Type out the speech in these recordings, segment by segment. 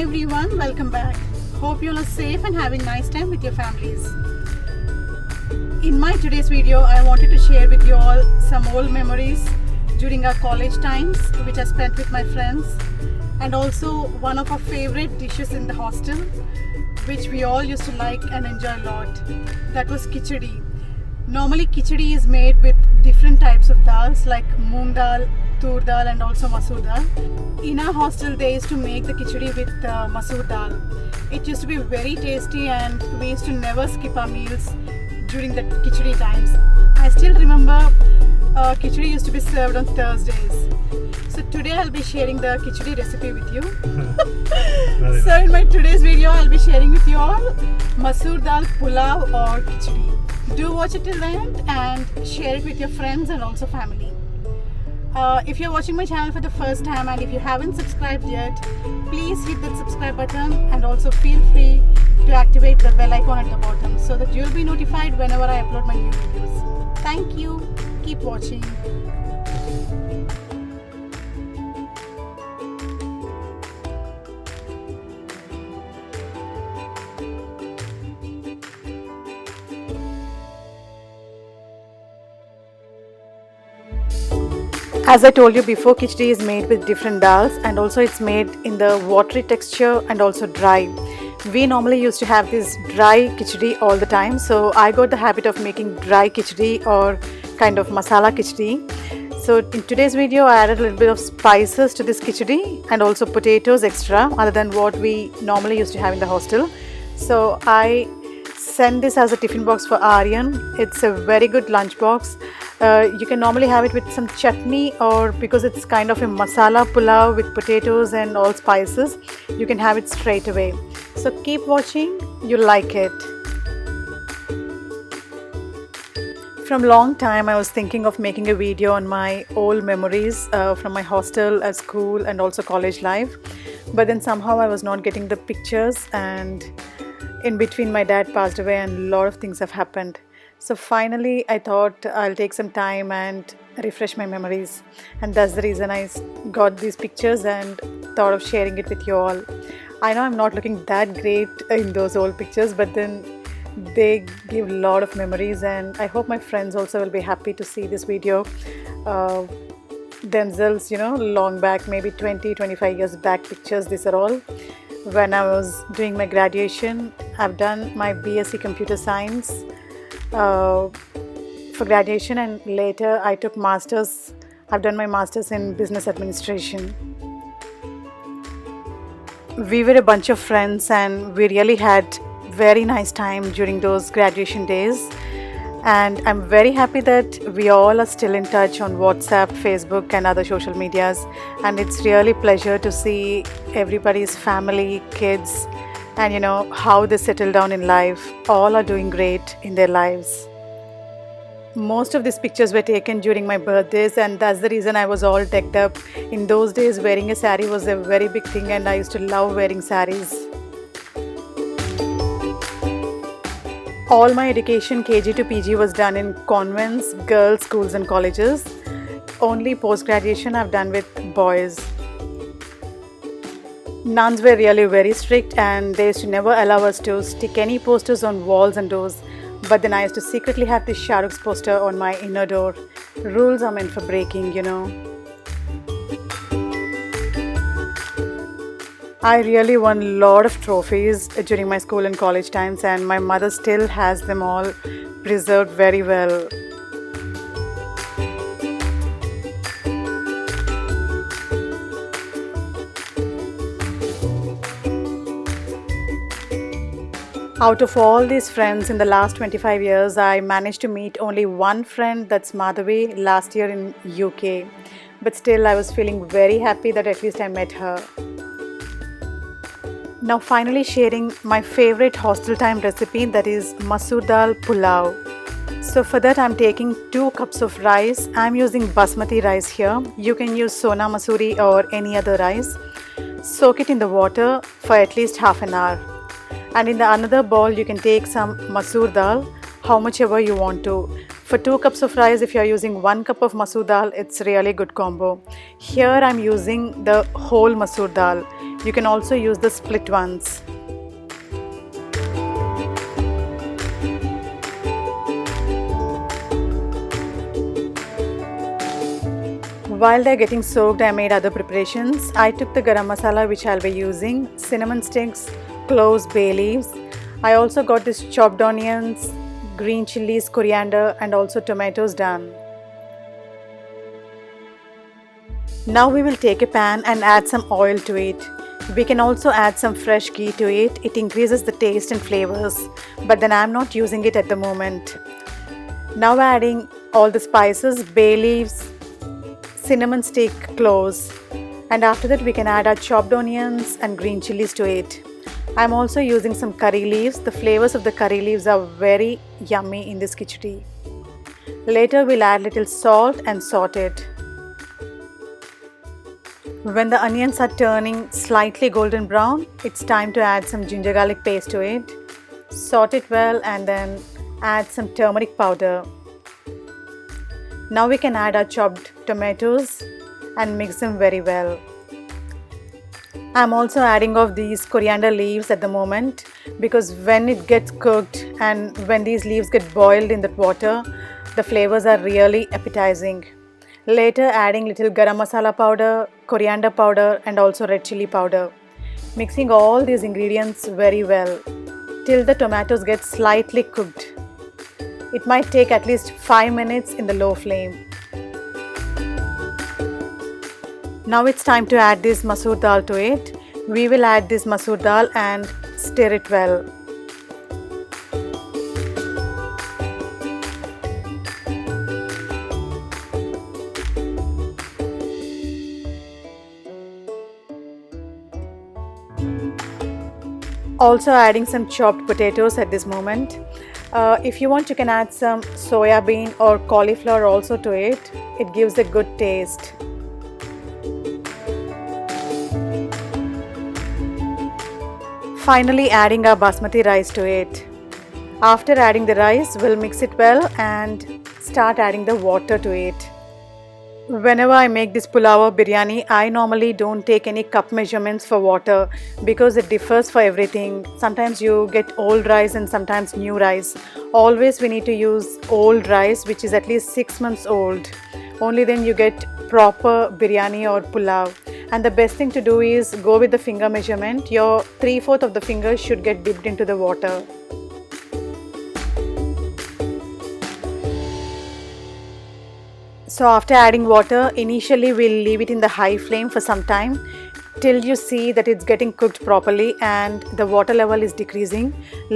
Hi everyone, welcome back. Hope you all are safe and having nice time with your families. In my today's video, I wanted to share with you all some old memories during our college times which I spent with my friends, and also one of our favorite dishes in the hostel which we all used to like and enjoy a lot. That was khichdi. Normally khichdi is made with different types of dals like moong dal, tur dal and also masoor dal. In our hostel they used to make the khichdi with masoor dal. It used to be very tasty and we used to never skip our meals during the khichdi times. I still remember khichdi used to be served on Thursdays. So today I'll be sharing the khichdi recipe with you. So in my today's video I'll be sharing with you all masoor dal pulao or khichdi. Do watch it till the end and share it with your friends and also family. If you're watching my channel for the first time and if you haven't subscribed yet, please hit that subscribe button and also feel free to activate the bell icon at the bottom so that you'll be notified whenever I upload my new videos. Thank you. Keep watching. As I told you before, khichdi is made with different dals and also it's made in the watery texture and also dry. We normally used to have this dry khichdi all the time, so I got the habit of making dry khichdi or kind of masala khichdi. So in today's video I added a little bit of spices to this khichdi and also potatoes extra other than what we normally used to have in the hostel. So I send this as a tiffin box for Aryan. It's a very good lunch box. You can normally have it with some chutney, or because it's kind of a masala pulao with potatoes and all spices, you can have it straight away. So keep watching, you'll like it. From long time I was thinking of making a video on my old memories from my hostel, school and also college life, but then somehow I was not getting the pictures, and in between my dad passed away and a lot of things have happened. So finally I thought I'll take some time and refresh my memories, and that's the reason I got these pictures and thought of sharing it with you all. I know I'm not looking that great in those old pictures, but then they give a lot of memories, and I hope my friends also will be happy to see this video themselves, long back, maybe 20-25 years back pictures. These are all when I was doing my graduation. I've done my BSc Computer Science for graduation, and later I took masters. I've done my masters in business administration. We were a bunch of friends and we really had very nice time during those graduation days, and I'm very happy that we all are still in touch on WhatsApp, Facebook and other social medias, and it's really pleasure to see everybody's family, kids, and how they settle down in life. All are doing great in their lives. Most of these pictures were taken during my birthdays, and that's the reason I was all decked up. In those days wearing a sari was a very big thing, and I used to love wearing saris. All my education KG to PG was done in convents, girls' schools and colleges. Only post-graduation I've done with boys. Nuns were really very strict and they used to never allow us to stick any posters on walls and doors. But then I used to secretly have this Shah Rukh's poster on my inner door. Rules are meant for breaking, I really won a lot of trophies during my school and college times, and my mother still has them all preserved very well. Out of all these friends in the last 25 years, I managed to meet only one friend, that's Madhavi, last year in UK. But still I was feeling very happy that at least I met her. Now finally sharing my favorite hostel time recipe, that is masoor dal pulao. So for that I'm taking 2 cups of rice. I'm using basmati rice here. You can use Sona Masuri or any other rice. Soak it in the water for at least half an hour. And in the another bowl you can take some masoor dal, how much ever you want to. For 2 cups of rice, if you are using 1 cup of masoor dal, it's really good combo. Here I'm using the whole masoor dal. You can also use the split ones. While they're getting soaked, I made other preparations. I took the garam masala which I'll be using, cinnamon sticks, cloves, bay leaves. I also got this chopped onions, green chilies, coriander and also tomatoes done. Now we will take a pan and add some oil to it. We can also add some fresh ghee to it. It increases the taste and flavors, but then I'm not using it at the moment. Now adding all the spices, bay leaves, cinnamon stick, cloves, and after that we can add our chopped onions and green chilies to it. I'm also using some curry leaves. The flavors of the curry leaves are very yummy in this khichdi. Later we'll add little salt and saute it. When the onions are turning slightly golden brown, it's time to add some ginger garlic paste to it. Saute it well and then add some turmeric powder. Now we can add our chopped tomatoes and mix them very well. I'm also adding off these coriander leaves at the moment because when it gets cooked and when these leaves get boiled in that water, the flavors are really appetizing. Later adding little garam masala powder, coriander powder and also red chili powder. Mixing all these ingredients very well till the tomatoes get slightly cooked. It might take at least 5 minutes in the low flame. Now it's time to add this masoor dal to it. We will add this masoor dal and stir it well. Also adding some chopped potatoes at this moment. If you want, you can add some soya bean or cauliflower also to it. It gives a good taste. Finally adding our basmati rice to it. After adding the rice, we'll mix it well and start adding the water to it. Whenever I make this pulao or biryani, I normally don't take any cup measurements for water because it differs for everything. Sometimes you get old rice and sometimes new rice. Always we need to use old rice which is at least 6 months old. Only then you get proper biryani or pulao. And the best thing to do is go with the finger measurement. Your 3/4 of the fingers should get dipped into the water. So after adding water, initially we'll leave it in the high flame for some time till you see that it's getting cooked properly and the water level is decreasing.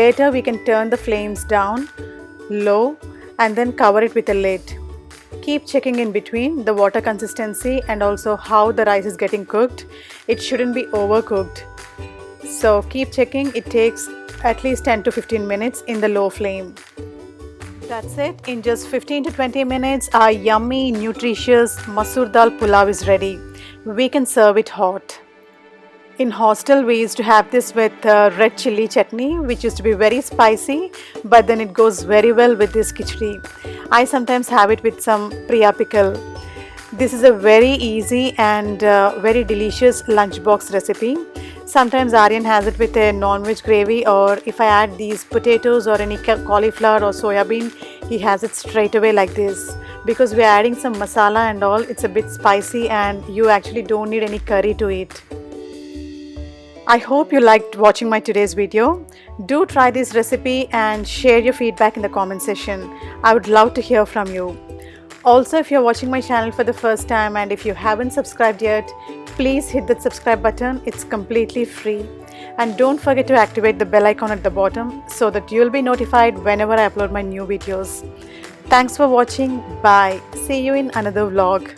Later we can turn the flames down low and then cover it with a lid. Keep checking in between the water consistency and also how the rice is getting cooked. It shouldn't be overcooked. So keep checking. It takes at least 10 to 15 minutes in the low flame. That's it. In just 15 to 20 minutes, our yummy, nutritious masoor dal pulao is ready. We can serve it hot. In hostel, we used to have this with red chili chutney, which used to be very spicy, but then it goes very well with this khichdi. I sometimes have it with some priya pickle. This is a very easy and very delicious lunchbox recipe. Sometimes Aryan has it with a non-veg gravy, or if I add these potatoes or any cauliflower or soya bean, he has it straight away like this. Because we are adding some masala and all, it's a bit spicy and you actually don't need any curry to it. I hope you liked watching my today's video. Do try this recipe and share your feedback in the comment section. I would love to hear from you. Also, if you're watching my channel for the first time and if you haven't subscribed yet, please hit that subscribe button. It's completely free. And don't forget to activate the bell icon at the bottom so that you'll be notified whenever I upload my new videos. Thanks for watching. Bye. See you in another vlog.